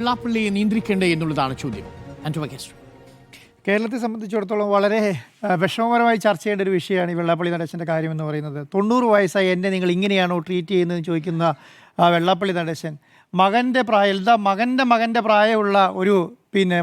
വെള്ളാപ്പള്ളിയെ നിയന്ത്രിക്കേണ്ടേ എന്നുള്ളതാണ് ചോദ്യം. കേരളത്തെ സംബന്ധിച്ചിടത്തോളം വളരെ വിഷമകരമായി ചർച്ച ചെയ്യേണ്ട ഒരു വിഷയമാണ് ഈ വെള്ളാപ്പള്ളി നടേശൻ്റെ കാര്യമെന്ന് പറയുന്നത്. 90 വയസ്സായി എന്നെ നിങ്ങൾ ഇങ്ങനെയാണോ ട്രീറ്റ് ചെയ്യുന്നതെന്ന് ചോദിക്കുന്ന വെള്ളാപ്പള്ളി നടേശൻ മകൻ്റെ പ്രായമുള്ള ഒരു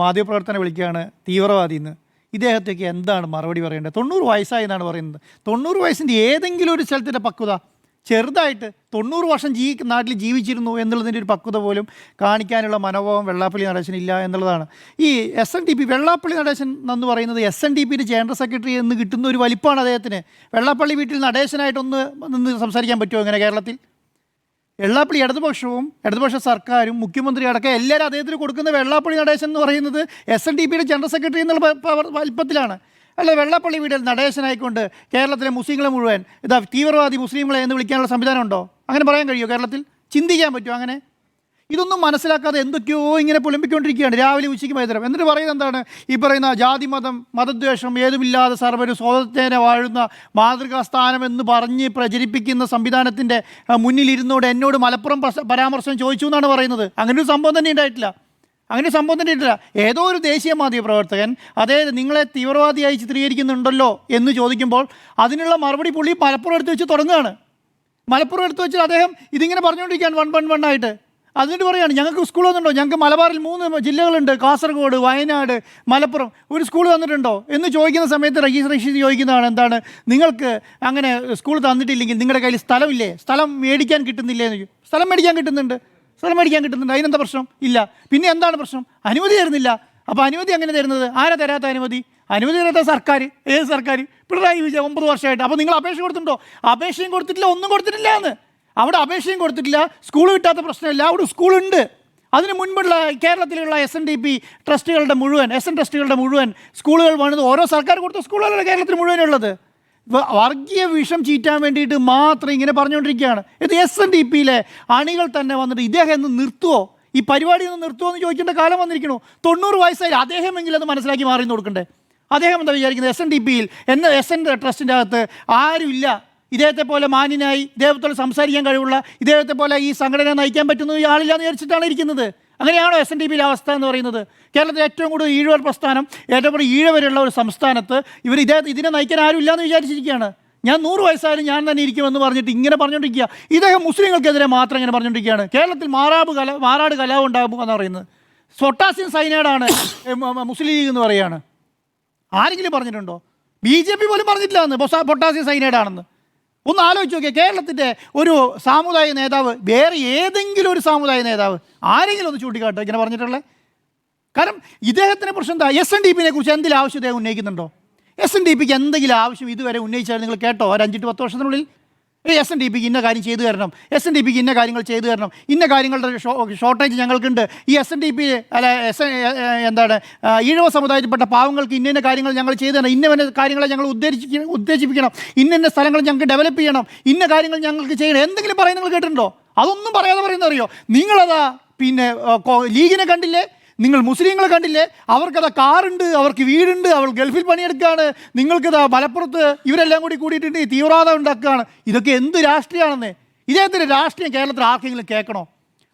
മാധ്യമപ്രവർത്തനം വിളിക്കുകയാണ് തീവ്രവാദി എന്ന്. ഇദ്ദേഹത്തേക്ക് എന്താണ് മറുപടി പറയേണ്ടത്? 90 വയസ്സായി എന്നാണ് പറയുന്നത്. 90 വയസ്സിൻ്റെ ഏതെങ്കിലും ഒരു സ്ഥലത്തിൻ്റെ പക്വത ചെറുതായിട്ട് 90 വർഷം നാട്ടിൽ ജീവിച്ചിരുന്നു എന്നുള്ളതിൻ്റെ ഒരു പക്വത പോലും കാണിക്കാനുള്ള മനോഭാവം വെള്ളാപ്പള്ളി നടേശൻ ഇല്ല എന്നുള്ളതാണ്. ഈ SNDP വെള്ളാപ്പള്ളി നടേശൻ എന്ന് പറയുന്നത് SNDPയുടെ ജനറൽ സെക്രട്ടറി എന്ന് കിട്ടുന്ന ഒരു വലിപ്പമാണ് അദ്ദേഹത്തിന്. വെള്ളാപ്പള്ളി വീട്ടിൽ നടേശനായിട്ടൊന്ന് നിന്ന് സംസാരിക്കാൻ പറ്റുമോ ഇങ്ങനെ കേരളത്തിൽ? വെള്ളാപ്പള്ളി ഇടതുപക്ഷ സർക്കാരും മുഖ്യമന്ത്രി അടക്കം എല്ലാവരും അദ്ദേഹത്തിന് കൊടുക്കുന്ന വെള്ളാപ്പള്ളി നടേശൻ എന്ന് പറയുന്നത് SNDPയുടെ ജനറൽ സെക്രട്ടറി എന്നുള്ള വലിപ്പത്തിലാണ്. അല്ല, വെള്ളാപ്പള്ളി വീട്ടിൽ നടേശനായിക്കൊണ്ട് കേരളത്തിലെ മുസ്ലിങ്ങളെ മുഴുവൻ തീവ്രവാദി മുസ്ലിങ്ങളെ എന്ന് വിളിക്കാനുള്ള സംവിധാനം ഉണ്ടോ? അങ്ങനെ പറയാൻ കഴിയുമോ കേരളത്തിൽ? ചിന്തിക്കാൻ പറ്റുമോ അങ്ങനെ? ഇതൊന്നും മനസ്സിലാക്കാതെ എന്തൊക്കെയോ ഇങ്ങനെ പുലമ്പിക്കൊണ്ടിരിക്കുകയാണ് രാവിലെ ഉച്ചയ്ക്ക് വൈകുന്നേരം. എന്നിട്ട് പറയുന്നത് എന്താണ്? ഈ പറയുന്ന ജാതി മതദ്വേഷം ഏതുമില്ലാതെ സർവ്വരും സ്വതന്ത്രേന വാഴുന്ന മാതൃകാസ്ഥാനം എന്ന് പറഞ്ഞ് പ്രചരിപ്പിക്കുന്ന സംവിധാനത്തിൻ്റെ മുന്നിലിരുന്നോട് എന്നോട് മലപ്പുറം പരാമർശം ചോദിച്ചു എന്നാണ് പറയുന്നത്. അങ്ങനെ ഒരു സംഭവം തന്നെ ഉണ്ടായിട്ടില്ല. ഏതോ ഒരു ദേശീയ മാധ്യമ പ്രവർത്തകൻ അതായത് നിങ്ങളെ തീവ്രവാദിയായി ചിത്രീകരിക്കുന്നുണ്ടല്ലോ എന്ന് ചോദിക്കുമ്പോൾ അതിനുള്ള മറുപടി പുള്ളി മലപ്പുറം എടുത്ത് വെച്ച് തുടങ്ങുകയാണ്. മലപ്പുറം എടുത്ത് വെച്ചിട്ട് അദ്ദേഹം ഇതിങ്ങനെ പറഞ്ഞുകൊണ്ടിരിക്കുകയാണ് വൺ ആയിട്ട്. അതിന് പറയുകയാണ് ഞങ്ങൾക്ക് സ്കൂൾ വന്നിട്ടുണ്ടോ? ഞങ്ങൾക്ക് മലബാറിൽ 3 ജില്ലകളുണ്ട്, കാസർഗോഡ്, വയനാട്, മലപ്പുറം. ഒരു സ്കൂൾ തന്നിട്ടുണ്ടോ എന്ന് ചോദിക്കുന്ന സമയത്ത് റഷീദ് ചോദിക്കുന്നതാണ് എന്താണ്, നിങ്ങൾക്ക് അങ്ങനെ സ്കൂൾ തന്നിട്ടില്ലെങ്കിൽ നിങ്ങളുടെ കയ്യിൽ സ്ഥലമില്ലേ? സ്ഥലം മേടിക്കാൻ കിട്ടുന്നില്ലേ എന്ന് ചോദിക്കും. സ്ഥലം മേടിക്കാൻ കിട്ടുന്നുണ്ട്. അതിനെന്താ പ്രശ്നം? ഇല്ല. പിന്നെ എന്താണ് പ്രശ്നം? അനുമതി തരുന്നില്ല. അപ്പോൾ അനുമതി എങ്ങനെ തരുന്നത്? ആരാ തരാത്ത അനുമതി തരാത്ത സർക്കാർ. ഏത് സർക്കാർ? പിണറായി വിജയൻ 9 വർഷമായിട്ട്. അപ്പോൾ നിങ്ങൾ അപേക്ഷ കൊടുത്തിട്ടുണ്ടോ? അപേക്ഷയും കൊടുത്തിട്ടില്ല, ഒന്നും കൊടുത്തിട്ടില്ല എന്ന്. അവിടെ അപേക്ഷയും കൊടുത്തിട്ടില്ല, സ്കൂൾ കിട്ടാത്ത പ്രശ്നമില്ല, അവിടെ സ്കൂളുണ്ട്. അതിന് മുൻപുള്ള കേരളത്തിലുള്ള SNDP ട്രസ്റ്റുകളുടെ മുഴുവൻ സ്കൂളുകൾ വേണ്ടത് ഓരോ സർക്കാർ കൊടുത്ത സ്കൂളുകളാണ് കേരളത്തിൽ മുഴുവനുള്ളത്. വർഗീയ വിഷം ചീറ്റാൻ വേണ്ടിയിട്ട് മാത്രം ഇങ്ങനെ പറഞ്ഞുകൊണ്ടിരിക്കുകയാണ്. ഇത് SNDPയിലെ അണികൾ തന്നെ വന്നിട്ട് ഇദ്ദേഹം എന്ന് നിർത്തുമോ, ഈ പരിപാടി ഒന്ന് നിർത്തുമോ എന്ന് ചോദിക്കേണ്ട കാലം വന്നിരിക്കണോ? 90 വയസ്സായി അദ്ദേഹമെങ്കിലും അത് മനസ്സിലാക്കി മാറി കൊടുക്കണ്ടേ? അദ്ദേഹം എന്താ വിചാരിക്കുന്നത്? SNDPയിൽ SN ട്രസ്റ്റിൻ്റെ അകത്ത് ആരുമില്ല ഇദ്ദേഹത്തെ പോലെ മാന്യനായി ഇദ്ദേഹത്തോട് സംസാരിക്കാൻ കഴിവുള്ള, ഇദ്ദേഹത്തെ പോലെ ഈ സംഘടന നയിക്കാൻ പറ്റുന്ന ആളില്ലാന്ന് വിചാരിച്ചിട്ടാണ് ഇരിക്കുന്നത്. അങ്ങനെയാണോ SNDPയിലെ അവസ്ഥ എന്ന് പറയുന്നത്? കേരളത്തിൽ ഏറ്റവും കൂടുതൽ ഈഴവർ പ്രസ്ഥാനം, ഏറ്റവും കൂടുതൽ ഈഴവരുള്ള ഒരു സംസ്ഥാനത്ത് ഇതിനെ നയിക്കാൻ ആരും ഇല്ലയെന്ന് വിചാരിച്ചിരിക്കുകയാണ്. ഞാൻ 100 വയസ്സായാലും ഞാൻ തന്നെ ഇരിക്കുമെന്ന് പറഞ്ഞിട്ട് ഇങ്ങനെ പറഞ്ഞുകൊണ്ടിരിക്കുക. ഇദ്ദേഹം മുസ്ലിങ്ങൾക്കെതിരെ മാത്രം ഇങ്ങനെ പറഞ്ഞുകൊണ്ടിരിക്കുകയാണ്. കേരളത്തിൽ മാറാട് കലാപം ഉണ്ടാകും എന്ന് പറയുന്നത് പൊട്ടാസ്യം സൈനൈഡാണ് മുസ്ലിം ലീഗ് എന്ന് പറയുകയാണ്. ആരെങ്കിലും പറഞ്ഞിട്ടുണ്ടോ? BJP പോലും പറഞ്ഞിട്ടില്ല എന്ന് പൊട്ടാസ്യം സൈനൈഡാണെന്ന്. ഒന്ന് ആലോചിച്ച് നോക്കിയാൽ കേരളത്തിൻ്റെ ഒരു സാമുദായിക നേതാവ്, വേറെ ഏതെങ്കിലും ഒരു സാമുദായിക നേതാവ് ആരെങ്കിലും ഒന്ന് ചൂണ്ടിക്കാട്ടോ ഇങ്ങനെ പറഞ്ഞിട്ടുള്ളത്? കാരണം ഇദ്ദേഹത്തിനെ പ്രശ്നം എന്താ? SNDPനെ കുറിച്ച് എന്തെങ്കിലും ആവശ്യം ഇദ്ദേഹം ഉന്നയിക്കുന്നുണ്ടോ? SNDPക്ക് എന്തെങ്കിലും ആവശ്യം ഇതുവരെ ഉന്നയിച്ചാൽ നിങ്ങൾ കേട്ടോ? ഒരു 5-10 വർഷത്തിനുള്ളിൽ SNDPക്ക് ഇന്ന കാര്യം ചെയ്തു തരണം, SNDPക്ക് ഇന്ന കാര്യങ്ങൾ ചെയ്തു തരണം, ഇന്ന കാര്യങ്ങളുടെ ഷോർട്ടേജ് ഞങ്ങൾക്കുണ്ട്, ഈ SNDP ഈഴവ സമുദായത്തിൽപ്പെട്ട പാവങ്ങൾക്ക് ഇന്ന കാര്യങ്ങൾ ഞങ്ങൾ ചെയ്തു തരണം, ഇന്ന കാര്യങ്ങളെ ഞങ്ങൾ ഉദ്ദേശിപ്പിക്കണം, ഇന്ന സ്ഥലങ്ങൾ ഞങ്ങൾക്ക് ഡെവലപ്പ് ചെയ്യണം, ഇന്ന കാര്യങ്ങൾ ഞങ്ങൾക്ക് ചെയ്യണം, എന്തെങ്കിലും പറയാൻ നിങ്ങൾ കേട്ടിട്ടുണ്ടോ? അതൊന്നും പറയാതെ പറയുന്നത് അറിയോ? നിങ്ങളതാ ലീഗിനെ കണ്ടില്ലേ? നിങ്ങൾ മുസ്ലിങ്ങളെ കണ്ടില്ലേ? അവർക്കതാ കാറുണ്ട്, അവർക്ക് വീടുണ്ട്, അവർ ഗൾഫിൽ പണിയെടുക്കുകയാണ്. നിങ്ങൾക്കതാ മലപ്പുറത്ത് ഇവരെല്ലാം കൂടിയിട്ടുണ്ട് തീവ്രവാദം ഉണ്ടാക്കുകയാണ്. ഇതൊക്കെ എന്ത് രാഷ്ട്രീയമാണെന്ന്? ഇദ്ദേഹത്തിൻ്റെ രാഷ്ട്രീയം കേരളത്തിൽ ആർക്കെങ്കിലും കേൾക്കണോ?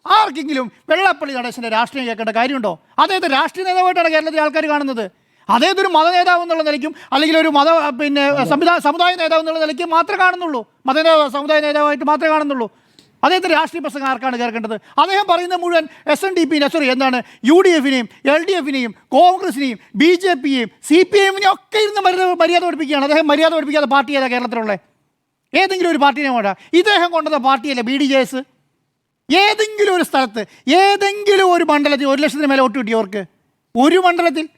ആർക്കെങ്കിലും വെള്ളാപ്പള്ളി നടേശൻ്റെ രാഷ്ട്രീയം കേൾക്കേണ്ട കാര്യമുണ്ടോ? അദ്ദേഹത്തെ രാഷ്ട്രീയ നേതാവായിട്ടാണ് കേരളത്തിലെ ആൾക്കാർ കാണുന്നത്. അദ്ദേഹത്തെ ഒരു മത നേതാവ് എന്നുള്ള നിലയ്ക്കും അല്ലെങ്കിൽ ഒരു സമുദായ നേതാവ് എന്നുള്ള നിലയ്ക്ക് മാത്രമേ കാണുന്നുള്ളൂ. സമുദായ നേതാവായിട്ട് മാത്രമേ കാണുന്നുള്ളൂ. അദ്ദേഹത്തെ രാഷ്ട്രീയ പ്രസംഗം ആർക്കാണ് കേൾക്കേണ്ടത്? അദ്ദേഹം പറയുന്ന മുഴുവൻ UDFിനെയും LDFിനെയും കോൺഗ്രസിനെയും BJPയെയും CPIഎമ്മിനെയും ഒക്കെ ഇരുന്ന് മര്യാദ പഠിപ്പിക്കുകയാണ്. അദ്ദേഹം മര്യാദ പഠിപ്പിക്കാത്ത പാർട്ടി ഏതാ കേരളത്തിലുള്ള? ഏതെങ്കിലും ഒരു പാർട്ടിനെ വേണ്ട. ഇദ്ദേഹം കൊണ്ടുവന്ന പാർട്ടിയല്ലേ BDJS? ഏതെങ്കിലും ഒരു സ്ഥലത്ത്, ഏതെങ്കിലും ഒരു മണ്ഡലത്തിൽ 1 ലക്ഷത്തിന് മേലെ വോട്ട് കിട്ടിയോ? അവർക്ക് ഒരു മണ്ഡലത്തിൽ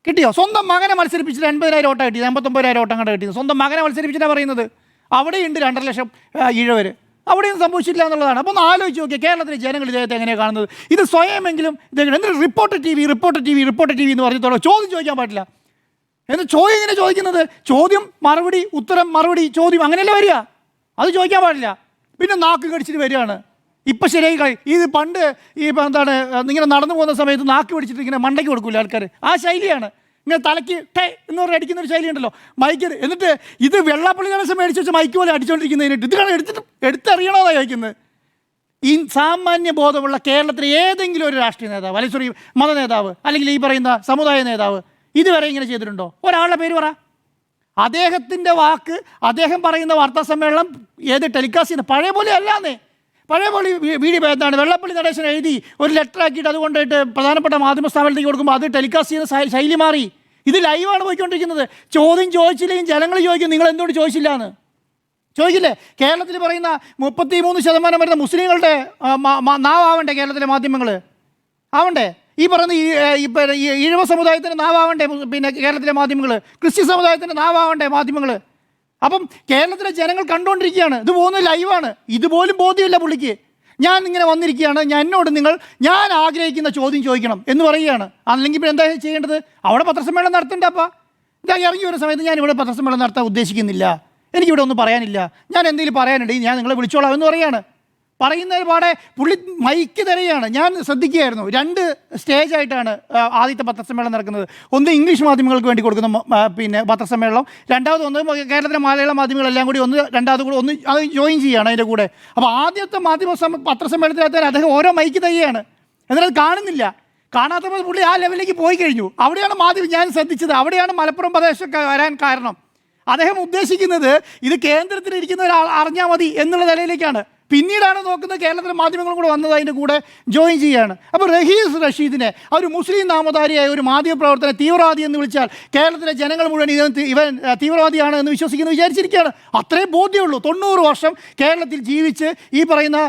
കിട്ടിയോ? സ്വന്തം മകനെ മത്സരിപ്പിച്ചിട്ട് 80,000 വോട്ടാണ് കിട്ടിയത്, 89,000 വോട്ടം കണ്ട കിട്ടിയത്. സ്വന്തം മകനെ മത്സരിപ്പിച്ചിട്ടാണ് പറയുന്നത്. അവിടെയുണ്ട് 2.5 ലക്ഷം ഈഴവർ. അവിടെയൊന്നും സംഭവിച്ചില്ല എന്നുള്ളതാണ്. അപ്പോൾ ഒന്ന് ആലോചിച്ച് നോക്കിയാൽ കേരളത്തിലെ ജനങ്ങൾ ഇദ്ദേഹത്തെ എങ്ങനെയാണ് കാണുന്നത്? ഇത് സ്വയമെങ്കിലും എന്തൊരു റിപ്പോർട്ടർ ടി വി എന്ന് പറഞ്ഞിട്ടുള്ളൂ. ചോദ്യം ചോദിക്കാൻ പാടില്ല എന്ന് ഇങ്ങനെ ചോദിക്കുന്നത്, ചോദ്യം മറുപടി ഉത്തരം മറുപടി ചോദ്യം അങ്ങനെയല്ലേ വരിക? അത് ചോദിക്കാൻ പാടില്ല. പിന്നെ നാക്ക് കടിച്ചിട്ട് വരികയാണ്. ഇപ്പം ശരിയായി. ഇത് പണ്ട് ഇങ്ങനെ നടന്നു പോകുന്ന സമയത്ത് നാക്ക് പിടിച്ചിട്ട് ഇങ്ങനെ മണ്ടയ്ക്ക് കൊടുക്കില്ല ആൾക്കാർ. ആ ശൈലിയാണ്. ഇങ്ങനെ തലയ്ക്ക് ടേ എന്ന് പറഞ്ഞ് അടിക്കുന്ന ഒരു ശൈലി ഉണ്ടല്ലോ മൈക്കിൽ. എന്നിട്ട് ഇത് വെള്ളാപ്പള്ളി നടേശൻ മേടിച്ച് വെച്ച് മൈക്ക് പോലെ അടിച്ചുകൊണ്ടിരിക്കുന്നതിനിട്ട് ഇതിലാണ് എടുത്തറിയണോന്നാണ് ചോദിക്കുന്നത്. ഈ സാമാന്യ ബോധമുള്ള കേരളത്തിലെ ഏതെങ്കിലും ഒരു രാഷ്ട്രീയ നേതാവ് അല്ലെങ്കിൽ സോറി മത നേതാവ് അല്ലെങ്കിൽ ഈ പറയുന്ന സമുദായ നേതാവ് ഇതുവരെ ഇങ്ങനെ ചെയ്തിട്ടുണ്ടോ? ഒരാളുടെ പേര് പറ. അദ്ദേഹത്തിൻ്റെ വാക്ക്, അദ്ദേഹം പറയുന്ന വാർത്താ സമ്മേളനം ഏത് ടെലികാസ്റ്റ് ചെയ്യുന്ന പഴയ പോലെ അല്ലാന്നേ. പഴയ പോലെ വീഡിയോ എന്താണ് വെള്ളാപ്പള്ളി നടേശൻ എഴുതി ഒരു ലെറ്റർ ആക്കിയിട്ട് അതുകൊണ്ടിട്ട് പ്രധാനപ്പെട്ട മാധ്യമ സ്ഥാപനത്തിലേക്ക് കൊടുക്കുമ്പോൾ അത് ടെലികാസ്റ്റ് ചെയ്യുന്ന ശൈലി മാറി. ഇത് ലൈവാണ് പോയിക്കൊണ്ടിരിക്കുന്നത്. ചോദ്യം ചോദിച്ചില്ലെങ്കിൽ ജനങ്ങൾ ചോദിക്കും നിങ്ങൾ എന്തുകൊണ്ട് ചോദിച്ചില്ല എന്ന് ചോദിക്കില്ലേ? കേരളത്തിൽ പറയുന്ന 33% വരുന്ന മുസ്ലിങ്ങളുടെ നാവാവണ്ടേ കേരളത്തിലെ മാധ്യമങ്ങൾ? ആവണ്ടേ? ഈ പറയുന്ന ഈ ഈഴവ സമുദായത്തിൻ്റെ നാവാവണ്ടേ പിന്നെ കേരളത്തിലെ മാധ്യമങ്ങൾ? ക്രിസ്ത്യൻ സമുദായത്തിൻ്റെ നാവാവണ്ടേ മാധ്യമങ്ങൾ? അപ്പം കേരളത്തിലെ ജനങ്ങൾ കണ്ടുകൊണ്ടിരിക്കുകയാണ്. ഇത് പോകുന്നത് ലൈവാണ്. ഇതുപോലും ബോധ്യമില്ല പുള്ളിക്ക്. ഞാൻ ഇങ്ങനെ വന്നിരിക്കുകയാണ്, എന്നോട് ഞാൻ ആഗ്രഹിക്കുന്ന ചോദ്യം ചോദിക്കണം എന്ന് പറയുകയാണ്. അല്ലെങ്കിൽ ഇപ്പോൾ എന്താ ചെയ്യേണ്ടത്? അവിടെ പത്രസമ്മേളനം നടത്തണ്ടപ്പാ. ഇതാ ഇറങ്ങി വരുന്ന സമയത്ത് ഞാൻ ഇവിടെ പത്രസമ്മേളനം നടത്താൻ ഉദ്ദേശിക്കുന്നില്ല, എനിക്കിവിടെ ഒന്നും പറയാനില്ല, ഞാൻ എന്തെങ്കിലും പറയാനുണ്ടെങ്കിൽ ഞാൻ നിങ്ങളെ വിളിച്ചോളാം എന്ന് പറയുകയാണ്. പറയുന്നതിന് പാടെ പുള്ളി മൈക്ക് തരികയാണ്. ഞാൻ ശ്രദ്ധിക്കുകയായിരുന്നു, 2 സ്റ്റേജായിട്ടാണ് ആദ്യത്തെ പത്രസമ്മേളനം നടക്കുന്നത്. ഒന്ന് ഇംഗ്ലീഷ് മാധ്യമങ്ങൾക്ക് വേണ്ടി കൊടുക്കുന്ന പിന്നെ പത്രസമ്മേളനം, രണ്ടാമത് ഒന്ന് കേരളത്തിലെ മലയാള മാധ്യമങ്ങളെല്ലാം കൂടി രണ്ടാമത് കൂടി അത് ജോയിൻ ചെയ്യുകയാണ് അതിൻ്റെ കൂടെ. അപ്പോൾ ആദ്യത്തെ പത്രസമ്മേളനത്തിനകത്ത് അദ്ദേഹം ഓരോ മൈക്ക് തരികയാണ്. എന്നാലത് കാണുന്നില്ല. കാണാത്തപ്പോൾ പുള്ളി ആ ലെവലിലേക്ക് പോയി കഴിഞ്ഞു. അവിടെയാണ് മാധ്യമം ഞാൻ ശ്രദ്ധിച്ചത്. അവിടെയാണ് മലപ്പുറം പ്രദേശമൊക്കെ വരാൻ കാരണം. അദ്ദേഹം ഉദ്ദേശിക്കുന്നത് ഇത് കേന്ദ്രത്തിലിരിക്കുന്ന ഒരാൾ അറിഞ്ഞാൽ മതി എന്നുള്ള നിലയിലേക്കാണ്. പിന്നീടാണ് നോക്കുന്നത് കേരളത്തിലെ മാധ്യമങ്ങളും കൂടെ വന്നത് അതിൻ്റെ കൂടെ ജോയിൻ ചെയ്യുകയാണ്. അപ്പോൾ റഹീസ് റഷീദിനെ ഒരു മുസ്ലിം നാമധാരിയായ ഒരു മാധ്യമപ്രവർത്തനെ തീവ്രവാദി എന്ന് വിളിച്ചാൽ കേരളത്തിലെ ജനങ്ങൾ മുഴുവൻ ഇവൻ തീവ്രവാദിയാണ് എന്ന് വിചാരിച്ചിരിക്കുകയാണ്. അത്രയും ബോധ്യമുള്ളൂ. 90 വർഷം കേരളത്തിൽ ജീവിച്ച് ഈ പറയുന്ന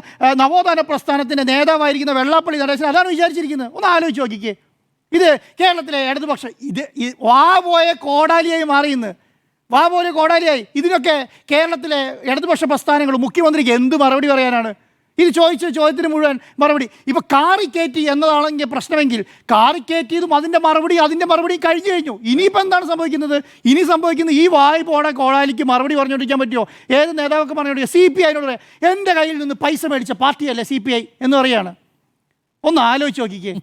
നവോത്ഥാന പ്രസ്ഥാനത്തിൻ്റെ നേതാവായിരിക്കുന്ന വെള്ളാപ്പള്ളി നടേശൻ അതാണ് വിചാരിച്ചിരിക്കുന്നത്. ഒന്ന് ആലോചിച്ച് നോക്കിക്കേ. ഇത് കേരളത്തിലെ ഇടതുപക്ഷം ഇത് വാ പോയ കോടാലിയായി മാറിയെന്ന്. വാ പോലെ കോടാലിയായി. ഇതിനൊക്കെ കേരളത്തിലെ ഇടതുപക്ഷ പ്രസ്ഥാനങ്ങൾ മുഖ്യമന്ത്രിക്ക് എന്ത് മറുപടി പറയാനാണ്? ഇത് ചോദിച്ച ചോദ്യത്തിന് മുഴുവൻ മറുപടി. ഇപ്പോൾ കാറിക്കയറ്റി എന്നതാണെങ്കിൽ പ്രശ്നമെങ്കിൽ കാറിക്കയറ്റിയതും അതിൻ്റെ മറുപടി കഴിഞ്ഞു. ഇനിയിപ്പോൾ എന്താണ് സംഭവിക്കുന്നത്? ഇനി സംഭവിക്കുന്നത് ഈ വായ് പോടെ കോടാലിക്ക് മറുപടി പറഞ്ഞുകൊണ്ടിരിക്കാൻ പറ്റുമോ? ഏത് നേതാവൊക്കെ പറഞ്ഞുകൊണ്ടിരിക്കുക? CPI അതിനോട് എൻ്റെ കയ്യിൽ നിന്ന് പൈസ മേടിച്ച പാർട്ടിയല്ലേ CPI എന്ന് പറയുകയാണ്. ഒന്ന് ആലോചിച്ച് നോക്കിക്കേ.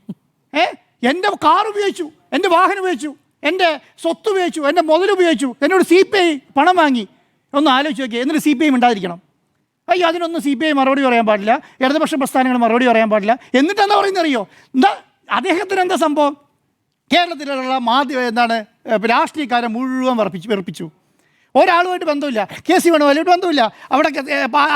എൻ്റെ കാർ ഉപയോഗിച്ചു, എൻ്റെ വാഹനം ഉപയോഗിച്ചു, എൻ്റെ സ്വത്ത് ഉപയോഗിച്ചു, എൻ്റെ മുതലുപയോഗിച്ചു, എന്നോട് CPI പണം വാങ്ങി. ഒന്ന് ആലോചിച്ച് നോക്കിയാൽ എന്നിട്ട് CPI ഉണ്ടായിരിക്കണം? അയ്യോ അതിനൊന്നും CPI മറുപടി പറയാൻ പാടില്ല, ഇടതുപക്ഷ പ്രസ്ഥാനങ്ങൾ മറുപടി പറയാൻ പാടില്ല. എന്നിട്ട് എന്താ പറയുന്നത് അറിയോ? അദ്ദേഹത്തിന് എന്താ സംഭവം? കേരളത്തിലുള്ള രാഷ്ട്രീയക്കാരെ മുഴുവൻ വെറുപ്പിച്ചു. ഒരാളുമായിട്ട് ബന്ധമില്ല. KC വേണുമായിട്ട് ബന്ധമില്ല. അവിടെ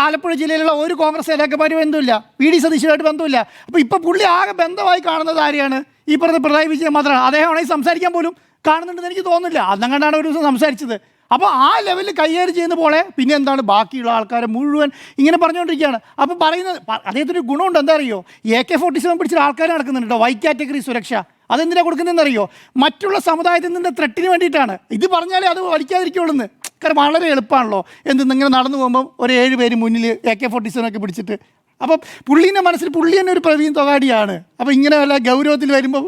ആലപ്പുഴ ജില്ലയിലുള്ള ഒരു കോൺഗ്രസ് നേതാക്കന്മാരും ബന്ധമില്ല. VD സതീശനുമായിട്ട് ബന്ധമില്ല. അപ്പോൾ ഇപ്പോൾ പുള്ളി ആകെ ബന്ധമായി കാണുന്നത് ആരെയാണ്? ഈ പറഞ്ഞ പിണറായി വിജയൻ മാത്രമാണ്. അദ്ദേഹമാണെങ്കിൽ സംസാരിക്കാൻ പോലും കാണുന്നുണ്ടെന്ന് എനിക്ക് തോന്നുന്നില്ല. അന്നങ്ങാണ്ടാണ് ഒരു ദിവസം സംസാരിച്ചത്. അപ്പോൾ ആ ലെവലിൽ കൈകാര്യം ചെയ്യുന്ന പോലെ പിന്നെ എന്താണ് ബാക്കിയുള്ള ആൾക്കാരെ മുഴുവൻ ഇങ്ങനെ പറഞ്ഞുകൊണ്ടിരിക്കുകയാണ്. അപ്പോൾ പറയുന്നത് അദ്ദേഹത്തിൻ്റെ ഗുണമുണ്ട്. എന്താ അറിയോ? AK-47 പിടിച്ചിട്ട് ആൾക്കാർ നടക്കുന്നുണ്ട് കേട്ടോ, Y കാറ്റഗറി സുരക്ഷ. അതെന്തിനാണ് കൊടുക്കുന്നതെന്നറിയോ? മറ്റുള്ള സമുദായത്തിൽ നിൻ്റെ ത്രെട്ടിന് വേണ്ടിയിട്ടാണ്. ഇത് പറഞ്ഞാലേ അത് വലിക്കാതിരിക്കുള്ളൂ. കാരണം വളരെ എളുപ്പമാണല്ലോ. ഇങ്ങനെ നടന്നു പോകുമ്പം ഒരു 7 പേര് മുന്നിൽ AK-47 പിടിച്ചിട്ട്. അപ്പം പുള്ളീൻ്റെ മനസ്സിൽ പുള്ളി തന്നെ ഒരു പ്രവീൺ തൊഗാഡിയാണ്. അപ്പോൾ ഇങ്ങനെ വല്ല ഗൗരവത്തിൽ വരുമ്പോൾ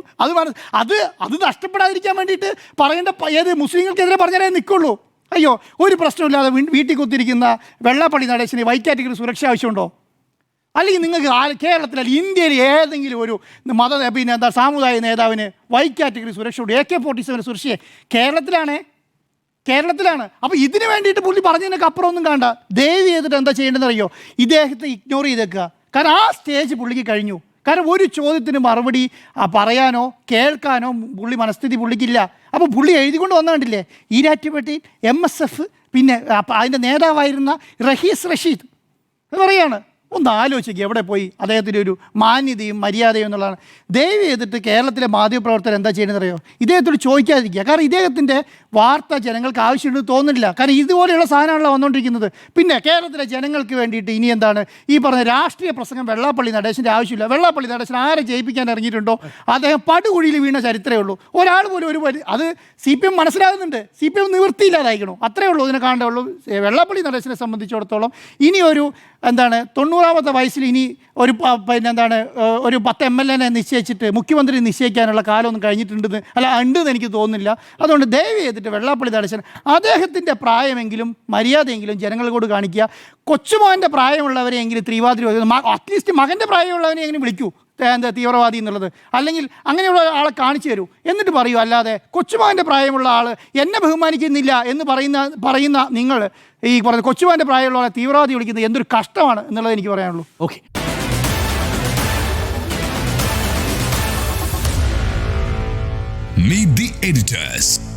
അത് നഷ്ടപ്പെടാതിരിക്കാൻ വേണ്ടിയിട്ട് പറയേണ്ട ഏത് മുസ്ലിങ്ങൾക്കെതിരെ പറഞ്ഞാലേ നിൽക്കുള്ളൂ. അയ്യോ ഒരു പ്രശ്നമില്ലാതെ വീട്ടിൽ കുത്തിരിക്കുന്ന വെള്ളാപ്പള്ളി നടേശന് Y കാറ്റഗറി സുരക്ഷ ആവശ്യമുണ്ടോ? അല്ലെങ്കിൽ നിങ്ങൾക്ക് കേരളത്തിൽ അല്ലെങ്കിൽ ഇന്ത്യയിൽ ഏതെങ്കിലും ഒരു സാമുദായിക നേതാവിന് Y കാറ്റഗറി സുരക്ഷയുണ്ട്? AK-47 സുരക്ഷയെ കേരളത്തിലാണ്. അപ്പോൾ ഇതിന് വേണ്ടിയിട്ട് പുള്ളി പറഞ്ഞതിനൊക്കെ അപ്പുറമൊന്നും കാണണ്ട. ദയവ് ചെയ്തിട്ട് എന്താ ചെയ്യേണ്ടതെന്ന് അറിയോ? ഇദ്ദേഹത്തെ ഇഗ്നോർ ചെയ്തേക്കുക. കാരണം ആ സ്റ്റേജ് പുള്ളിക്ക് കഴിഞ്ഞു. കാരണം ഒരു ചോദ്യത്തിന് മറുപടി പറയാനോ കേൾക്കാനോ മനസ്ഥിതി പുള്ളിക്കില്ല. അപ്പോൾ പുള്ളി എഴുതിക്കൊണ്ട് വന്ന കണ്ടില്ലേ, ഈരാറ്റുപേട്ടയിൽ MSF പിന്നെ അതിൻ്റെ നേതാവായിരുന്ന റഹീസ് റഷീദ് എന്ന് പറയുകയാണ്. ഒന്ന് ആലോചിക്കുക എവിടെ പോയി അദ്ദേഹത്തിൻ്റെ ഒരു മാന്യതയും മര്യാദയും എന്നുള്ളതാണ്. ദയവ് ചെയ്തിട്ട് കേരളത്തിലെ മാധ്യമപ്രവർത്തകർ എന്താ ചെയ്യണമെന്ന് അറിയോ? ഇദ്ദേഹത്തോട് ചോദിക്കാതിരിക്കുക. കാരണം ഇദ്ദേഹത്തിൻ്റെ വാർത്ത ജനങ്ങൾക്ക് ആവശ്യമുണ്ടെന്ന് തോന്നുന്നില്ല. കാരണം ഇതുപോലെയുള്ള സാധനങ്ങളാണ് വന്നുകൊണ്ടിരിക്കുന്നത്. പിന്നെ കേരളത്തിലെ ജനങ്ങൾക്ക് വേണ്ടിയിട്ട് ഇനി എന്താണ് ഈ പറഞ്ഞ രാഷ്ട്രീയ പ്രസംഗം വെള്ളാപ്പള്ളി നടേശൻ്റെ ആവശ്യമില്ല. വെള്ളാപ്പള്ളി നടേശൻ ആരെ ജയിപ്പിക്കാൻ ഇറങ്ങിയിട്ടുണ്ടോ അദ്ദേഹം പടുകുഴിയിൽ വീണ ചരിത്രമേ ഉള്ളൂ. ഒരാൾ പോലും അത് CPM മനസ്സിലാകുന്നുണ്ട്. CPM നിവൃത്തിയില്ലാതായിരിക്കണോ? അത്രേ ഉള്ളൂ ഇതിനെ കാണേണ്ടതുള്ളൂ. വെള്ളാപ്പള്ളി നടേശനെ സംബന്ധിച്ചിടത്തോളം ഇനി ഒരു 90ാമത്തെ വയസ്സിൽ ഇനി ഒരു ഒരു 10 MLA നിശ്ചയിച്ചിട്ട് മുഖ്യമന്ത്രി നിശ്ചയിക്കാനുള്ള കാലമൊന്നും ഉണ്ടെന്ന് എനിക്ക് തോന്നുന്നില്ല. അതുകൊണ്ട് ദയവ് ചെയ്തിട്ട് വെള്ളാപ്പള്ളി നടേശൻ അദ്ദേഹത്തിൻ്റെ പ്രായമെങ്കിലും മര്യാദയെങ്കിലും ജനങ്ങളോട് കാണിക്കുക. കൊച്ചുമോൻ്റെ പ്രായമുള്ളവരെയെങ്കിലും തീവ്രവാദി, അറ്റ്ലീസ്റ്റ് മകൻ്റെ പ്രായമുള്ളവനെയെങ്കിലും വിളിക്കൂ തീവ്രവാദി എന്നുള്ളത്. അല്ലെങ്കിൽ അങ്ങനെയുള്ള ആളെ കാണിച്ചു തരൂ. എന്നിട്ട് പറയൂ. അല്ലാതെ കൊച്ചുമകൻ്റെ പ്രായമുള്ള ആൾ എന്നെ ബഹുമാനിക്കുന്നില്ല എന്ന് പറയുന്ന നിങ്ങൾ ഈ പറഞ്ഞ കൊച്ചുമകൻ്റെ പ്രായമുള്ള ആളെ തീവ്രവാദി വിളിക്കുന്നത് എന്തൊരു കഷ്ടമാണ് എന്നുള്ളത് എനിക്ക് പറയാനുള്ളൂ. ഓക്കെ. Meet the editors.